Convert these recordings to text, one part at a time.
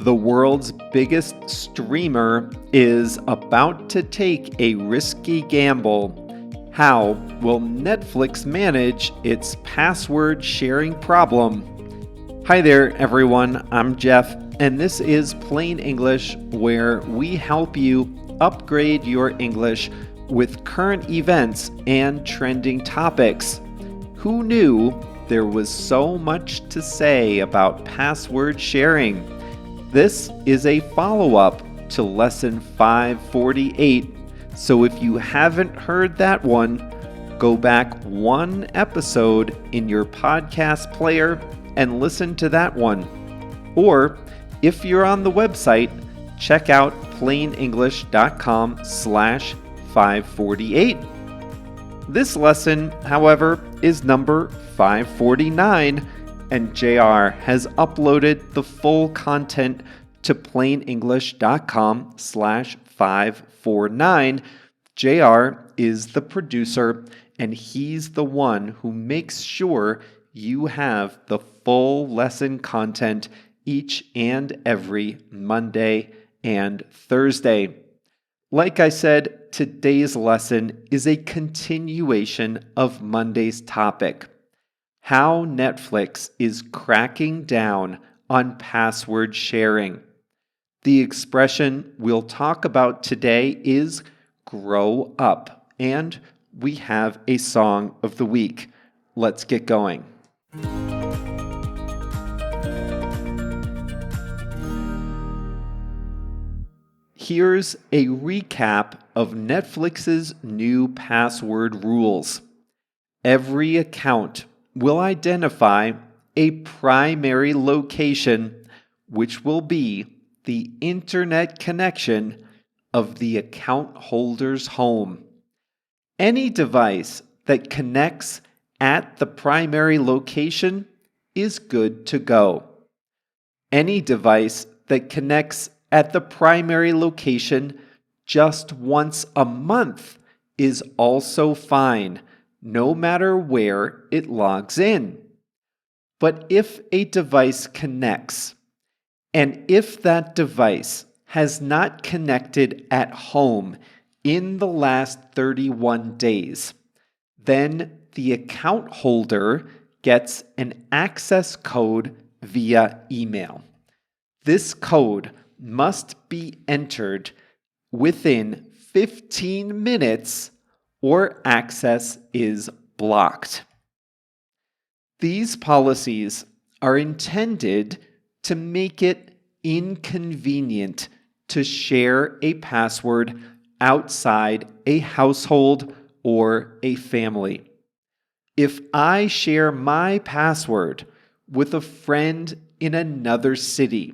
The world's biggest streamer is about to take a risky gamble. How will Netflix manage its password sharing problem? Hi there, everyone. I'm Jeff, and this is Plain English, where we help you upgrade your English with current events and trending topics. Who knew there was so much to say about password sharing? This is a follow-up to lesson 548, so if you haven't heard that one, go back one episode in your podcast player and listen to that one. Or, if you're on the website, check out plainenglish.com/548. This lesson, however, is number 549, and JR has uploaded the full content to plainenglish.com/549. JR is the producer, and he's the one who makes sure you have the full lesson content each and every Monday and Thursday. Like I said, today's lesson is a continuation of Monday's topic: how Netflix is cracking down on password sharing. The expression we'll talk about today is grow up, and we have a song of the week. Let's get going. Here's a recap of Netflix's new password rules. Every account will identify a primary location, which will be the internet connection of the account holder's home. Any device that connects at the primary location is good to go. Any device that connects at the primary location just once a month is also fine, no matter where it logs in. But if a device connects, and if that device has not connected at home in the last 31 days, then the account holder gets an access code via email. This code must be entered within 15 minutes or access is blocked. These policies are intended to make it inconvenient to share a password outside a household or a family. If I share my password with a friend in another city,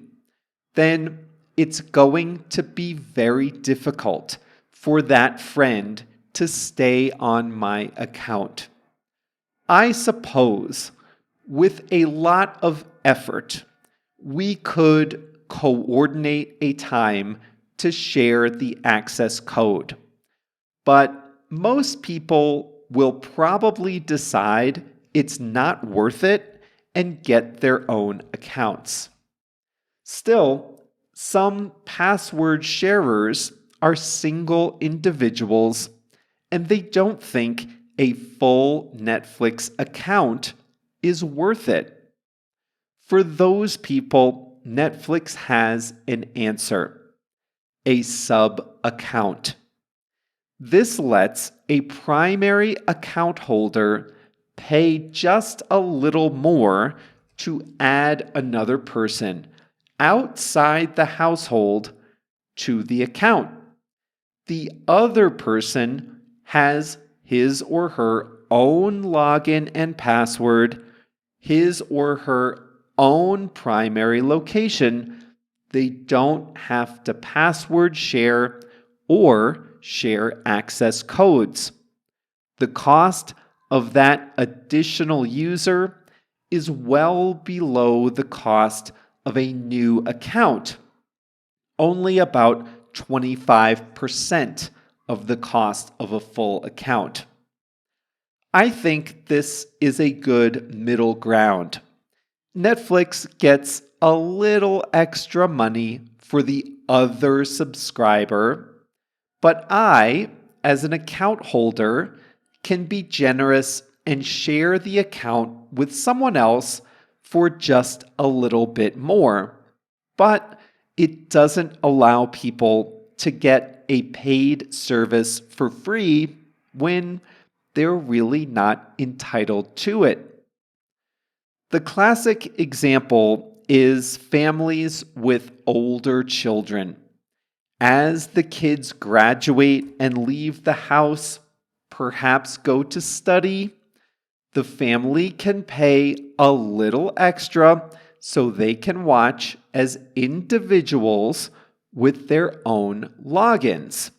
then it's going to be very difficult for that friend to stay on my account. I suppose with a lot of effort, we could coordinate a time to share the access code. But most people will probably decide it's not worth it and get their own accounts. Still, some password sharers are single individuals, and they don't think a full Netflix account is worth it. For those people, Netflix has an answer: a sub-account. This lets a primary account holder pay just a little more to add another person outside the household to the account. The other person has his or her own login and password, his or her own primary location. They don't have to password share or share access codes. The cost of that additional user is well below the cost of a new account, only about 25% of the cost of a full account. I think this is a good middle ground. Netflix gets a little extra money for the other subscriber, but I, as an account holder, can be generous and share the account with someone else for just a little bit more. But it doesn't allow people to get a paid service for free when they're really not entitled to it. The classic example is families with older children. As the kids graduate and leave the house, perhaps go to study, the family can pay a little extra so they can watch as individuals with their own logins.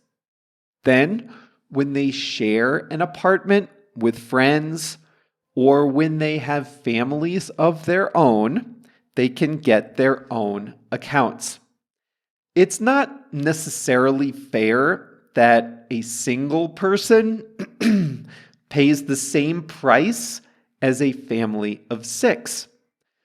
Then, when they share an apartment with friends, or when they have families of their own, they can get their own accounts. It's not necessarily fair that a single person pays the same price as a family of 6.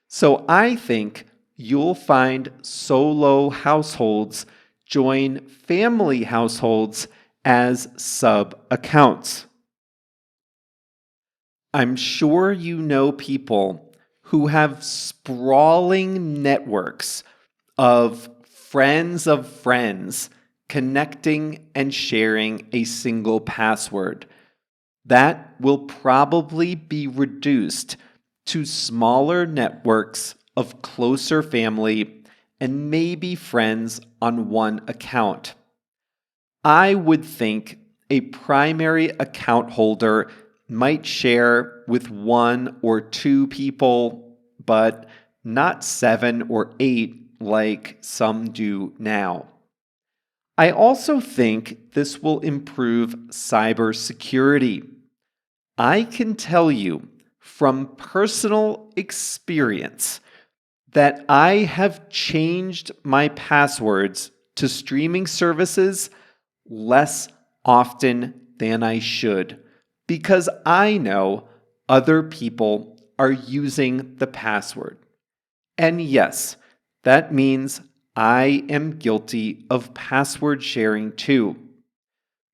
So I think you'll find solo households join family households as sub-accounts. I'm sure you know people who have sprawling networks of friends connecting and sharing a single password. That will probably be reduced to smaller networks of closer family and maybe friends on one account. I would think a primary account holder might share with 1 or 2 people, but not 7 or 8 like some do now. I also think this will improve cybersecurity. I can tell you from personal experience that I have changed my passwords to streaming services less often than I should, because I know other people are using the password. And yes, that means I am guilty of password sharing too.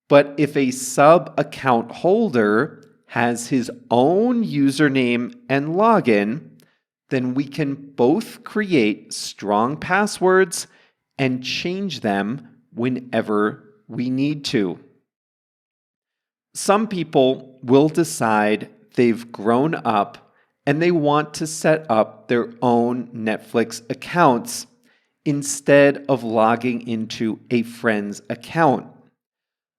But if a sub-account holder has his own username and login, then we can both create strong passwords and change them whenever we need to. Some people will decide they've grown up and they want to set up their own Netflix accounts instead of logging into a friend's account.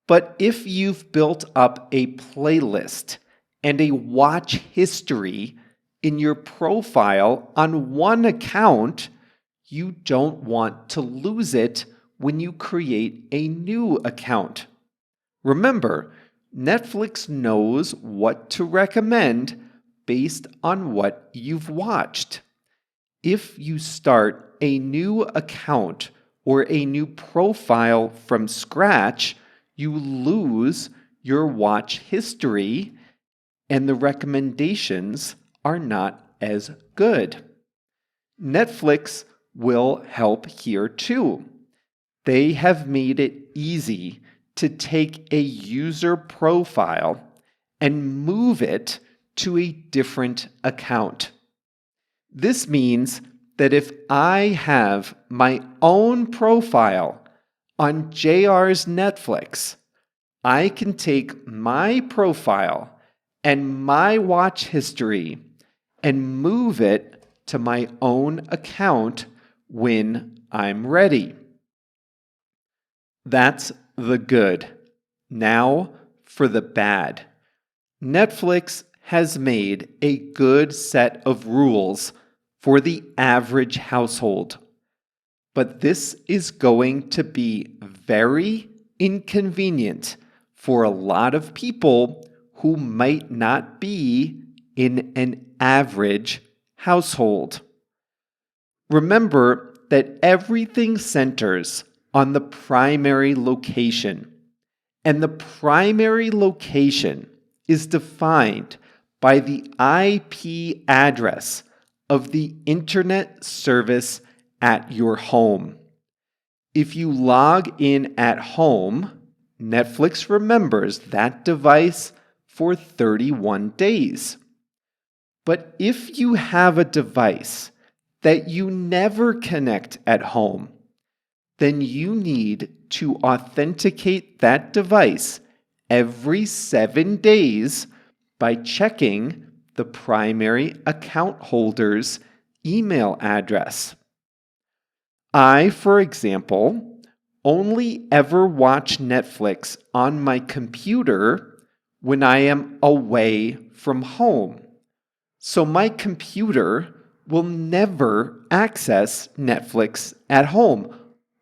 But if you've built up a playlist and a watch history in your profile on one account, you don't want to lose it when you create a new account. Remember, Netflix knows what to recommend based on what you've watched. If you start a new account or a new profile from scratch, you lose your watch history and the recommendations are not as good. Netflix will help here too. They have made it easy to take a user profile and move it to a different account. This means that if I have my own profile on JR's Netflix, I can take my profile and my watch history and move it to my own account when I'm ready. That's the good. Now for the bad. Netflix has made a good set of rules for the average household, but this is going to be very inconvenient for a lot of people who might not be in an average household. Remember that everything centers on the primary location, and the primary location is defined by the IP address of the internet service at your home. If you log in at home, Netflix remembers that device for 31 days. But if you have a device that you never connect at home, then you need to authenticate that device every 7 days by checking the primary account holder's email address. I, for example, only ever watch Netflix on my computer when I am away from home. So my computer will never access Netflix at home,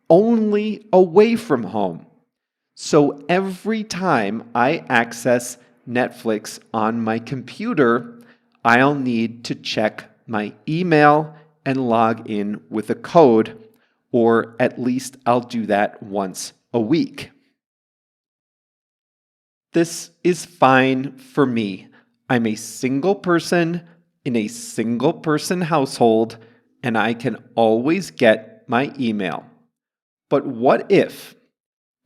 only away from home. So every time I access Netflix on my computer, I'll need to check my email and log in with a code, or at least I'll do that once a week. This is fine for me. I'm a single person in a single person household, and I can always get my email. But what if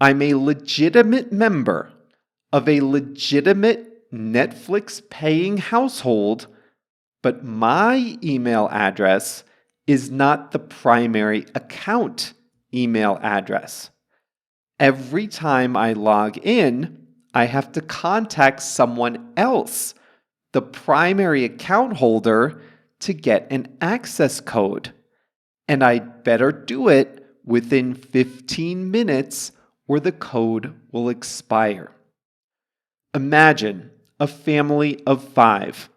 I'm a legitimate member of a legitimate Netflix paying household, but my email address is not the primary account email address? Every time I log in, I have to contact someone else, the primary account holder, to get an access code. And I'd better do it within 15 minutes or the code will expire. Imagine a family of 5.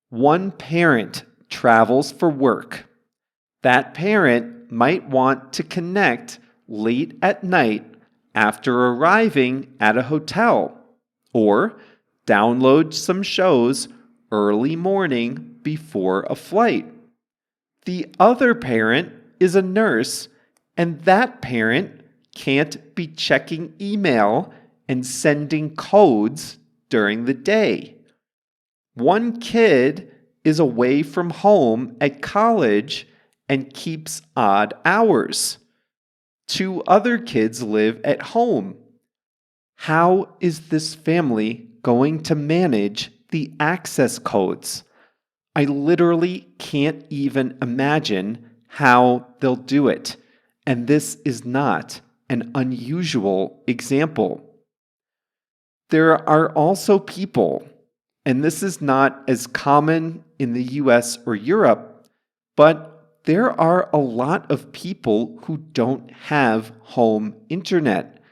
One parent travels for work. That parent might want to connect late at night after arriving at a hotel, or download some shows early morning before a flight. The other parent is a nurse, and that parent can't be checking email and sending codes during the day. One kid is away from home at college and keeps odd hours. 2 other kids live at home. How is this family going to manage the access codes? I literally can't even imagine how they'll do it, and this is not an unusual example. There are also people, and this is not as common in the US or Europe, but there are a lot of people who don't have home internet.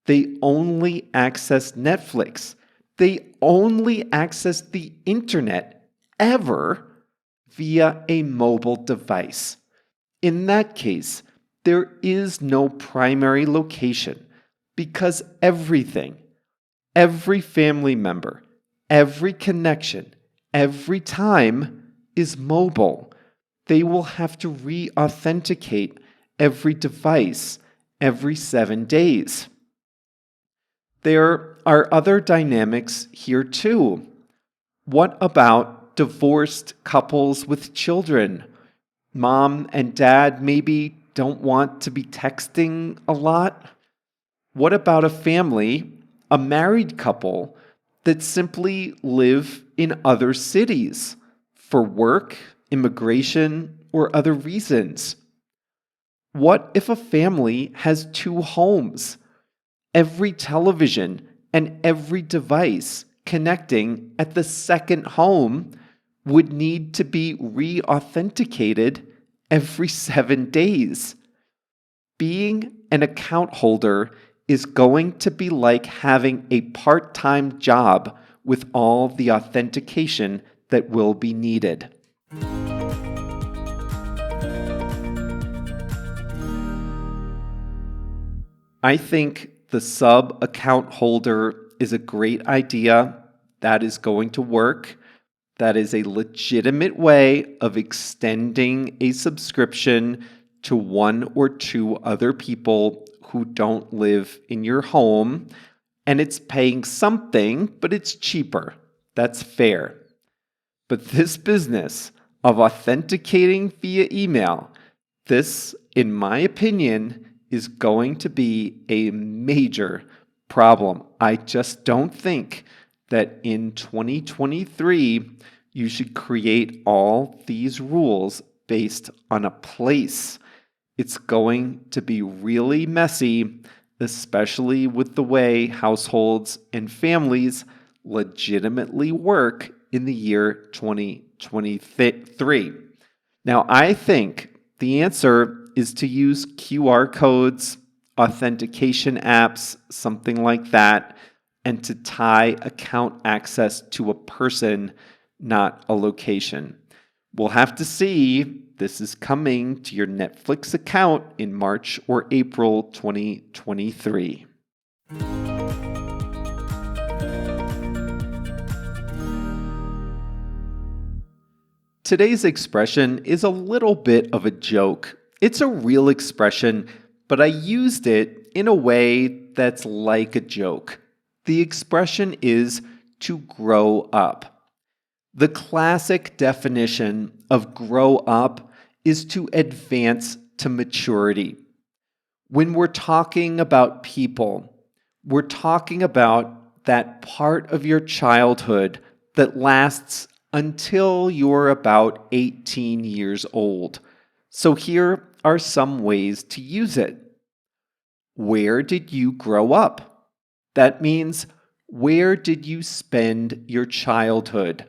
They only access Netflix. They only access the internet ever via a mobile device. In that case, there is no primary location because everything, every family member, every connection, every time is mobile. They will have to re-authenticate every device every 7 days. There are other dynamics here too. What about divorced couples with children? Mom and dad maybe don't want to be texting a lot. What about a family, a married couple, that simply live in other cities for work, immigration, or other reasons? What if a family has 2 homes? Every television and every device connecting at the second home would need to be re-authenticated every 7 days. Being an account holder is going to be like having a part-time job with all the authentication that will be needed. I think the sub-account holder is a great idea. That is going to work. That is a legitimate way of extending a subscription to 1 or 2 other people who don't live in your home, and it's paying something, but it's cheaper. That's fair. But this business of authenticating via email. This, in my opinion, is going to be a major problem. I just don't think that in 2023 you should create all these rules based on a place. It's going to be really messy, especially with the way households and families legitimately work in the year 2023. Now, I think the answer is to use QR codes, authentication apps, something like that, and to tie account access to a person, not a location. We'll have to see. This is coming to your Netflix account in March or April 2023. Today's expression is a little bit of a joke. It's a real expression, but I used it in a way that's like a joke. The expression is to grow up. The classic definition of grow up is to advance to maturity. When we're talking about people, we're talking about that part of your childhood that lasts until you're about 18 years old. So here are some ways to use it. Where did you grow up? That means, where did you spend your childhood?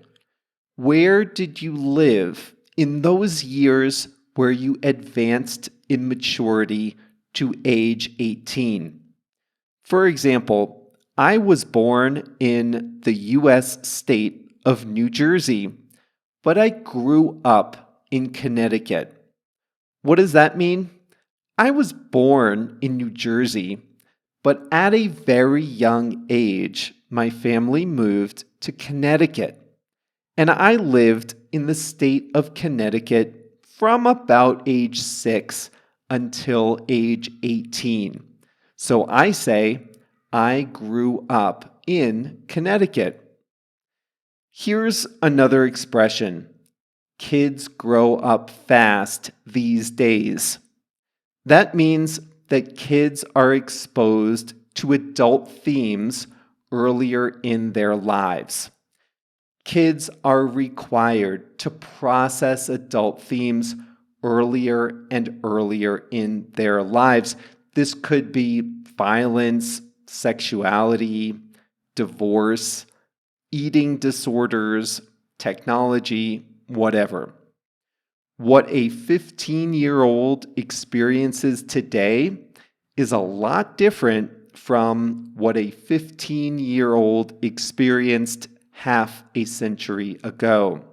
Where did you live in those years where you advanced in maturity to age 18? For example, I was born in the U.S. state of New Jersey, but I grew up in Connecticut. What does that mean? I was born in New Jersey, but at a very young age, my family moved to Connecticut. And I lived in the state of Connecticut from about age 6 until age 18. So I say, I grew up in Connecticut. Here's another expression. Kids grow up fast these days. That means that kids are exposed to adult themes earlier in their lives. Kids are required to process adult themes earlier and earlier in their lives. This could be violence, sexuality, divorce, eating disorders, technology, whatever. What a 15-year-old experiences today is a lot different from what a 15-year-old experienced half a century ago.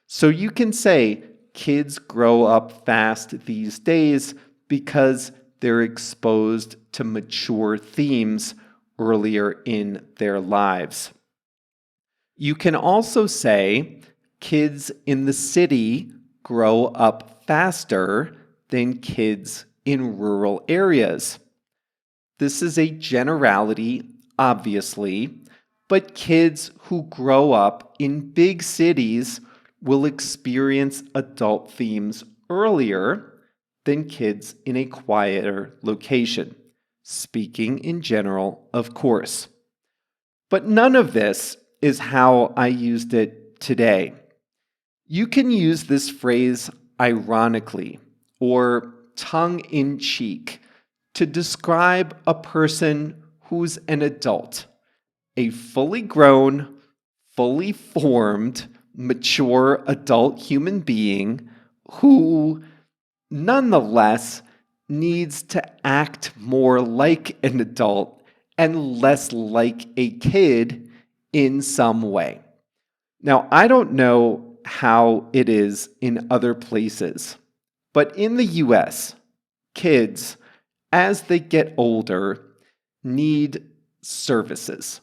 So you can say kids grow up fast these days because they're exposed to mature themes earlier in their lives. You can also say kids in the city grow up faster than kids in rural areas. This is a generality, obviously, but kids who grow up in big cities will experience adult themes earlier than kids in a quieter location. Speaking in general, of course. But none of this is how I used it today. You can use this phrase ironically or tongue-in-cheek to describe a person who's an adult, a fully grown, fully formed, mature adult human being who nonetheless needs to act more like an adult and less like a kid in some way. Now, I don't know how it is in other places, but in the US, kids, as they get older, need services.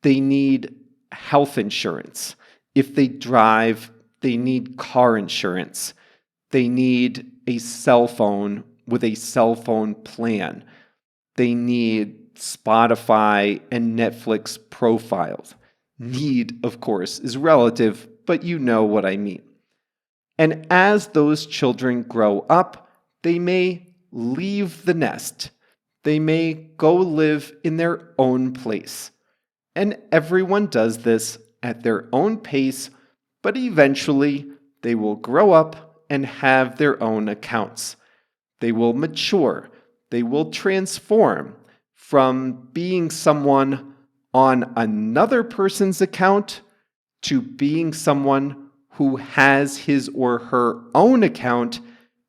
They need health insurance. If they drive, they need car insurance. They need a cell phone with a cell phone plan. They need Spotify and Netflix profiles. Need, of course, is relative, but you know what I mean. And as those children grow up, they may leave the nest. They may go live in their own place. And everyone does this at their own pace, but eventually they will grow up and have their own accounts. They will mature. They will transform from being someone on another person's account to being someone who has his or her own account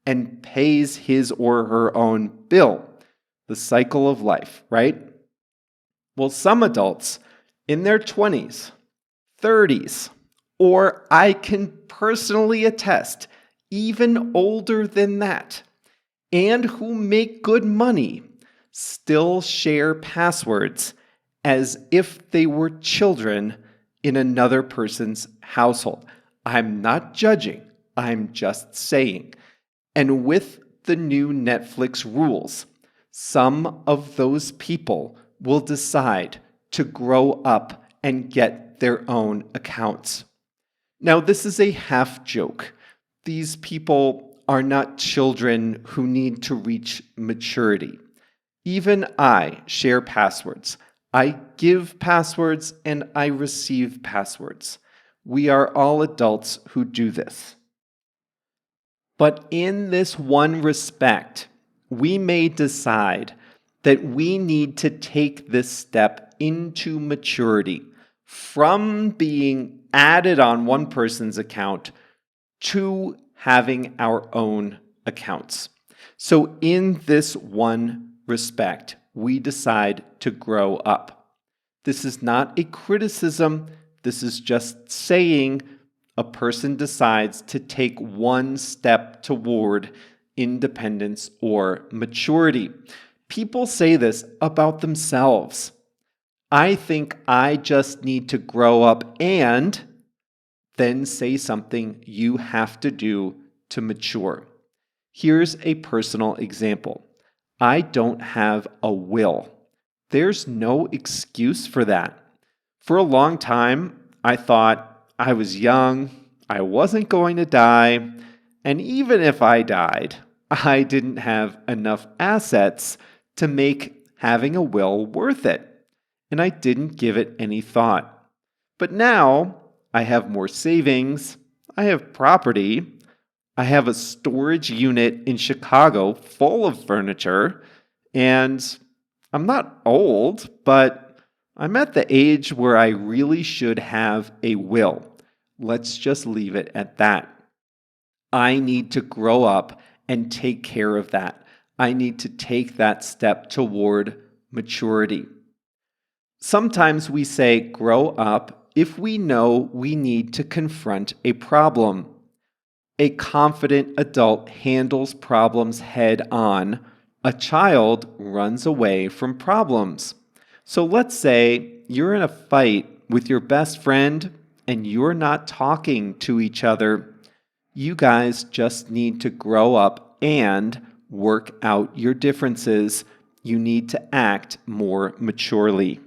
and pays his or her own bill. The cycle of life, right? Well, some adults in their 20s, 30s, or I can personally attest, even older than that, and who make good money, still share passwords as if they were children in another person's household. I'm not judging, I'm just saying. And with the new Netflix rules, some of those people will decide to grow up and get their own accounts. Now, this is a half joke. These people are not children who need to reach maturity. Even I share passwords. I give passwords and I receive passwords. We are all adults who do this. But in this one respect, we may decide that we need to take this step into maturity from being added on one person's account to having our own accounts. So in this one respect, we decide to grow up. This is not a criticism. This is just saying a person decides to take one step toward independence or maturity. People say this about themselves. I think I just need to grow up and then say something you have to do to mature. Here's a personal example. I don't have a will. There's no excuse for that. For a long time, I thought I was young, I wasn't going to die, and even if I died, I didn't have enough assets to make having a will worth it, and I didn't give it any thought. But now, I have more savings, I have property, I have a storage unit in Chicago full of furniture, and I'm not old, but I'm at the age where I really should have a will. Let's just leave it at that. I need to grow up and take care of that. I need to take that step toward maturity. Sometimes we say grow up if we know we need to confront a problem. A confident adult handles problems head on. A child runs away from problems. So let's say you're in a fight with your best friend and you're not talking to each other. You guys just need to grow up and work out your differences. You need to act more maturely.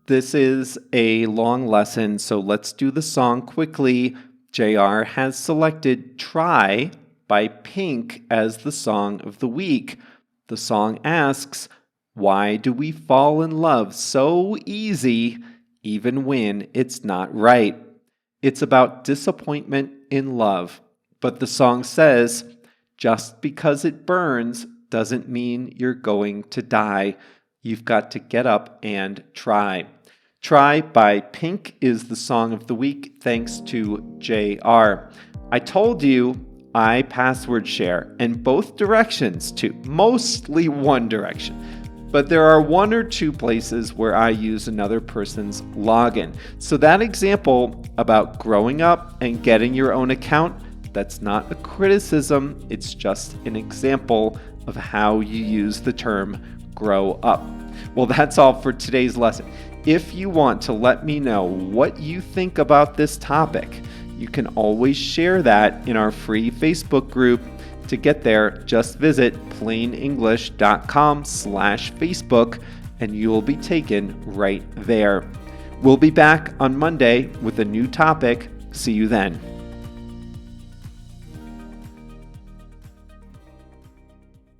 This is a long lesson, so let's do the song quickly. JR has selected Try by Pink as the song of the week. The song asks, why do we fall in love so easy even when it's not right? It's about disappointment in love. But the song says, just because it burns doesn't mean you're going to die. You've got to get up and try. Try by Pink is the song of the week, thanks to JR. I told you I password share in both directions too, mostly one direction. But there are one or two places where I use another person's login. So that example about growing up and getting your own account, that's not a criticism, it's just an example of how you use the term grow up. Well, that's all for today's lesson. If you want to let me know what you think about this topic, you can always share that in our free Facebook group. To get there, just visit plainenglish.com/Facebook and you'll be taken right there. We'll be back on Monday with a new topic. See you then.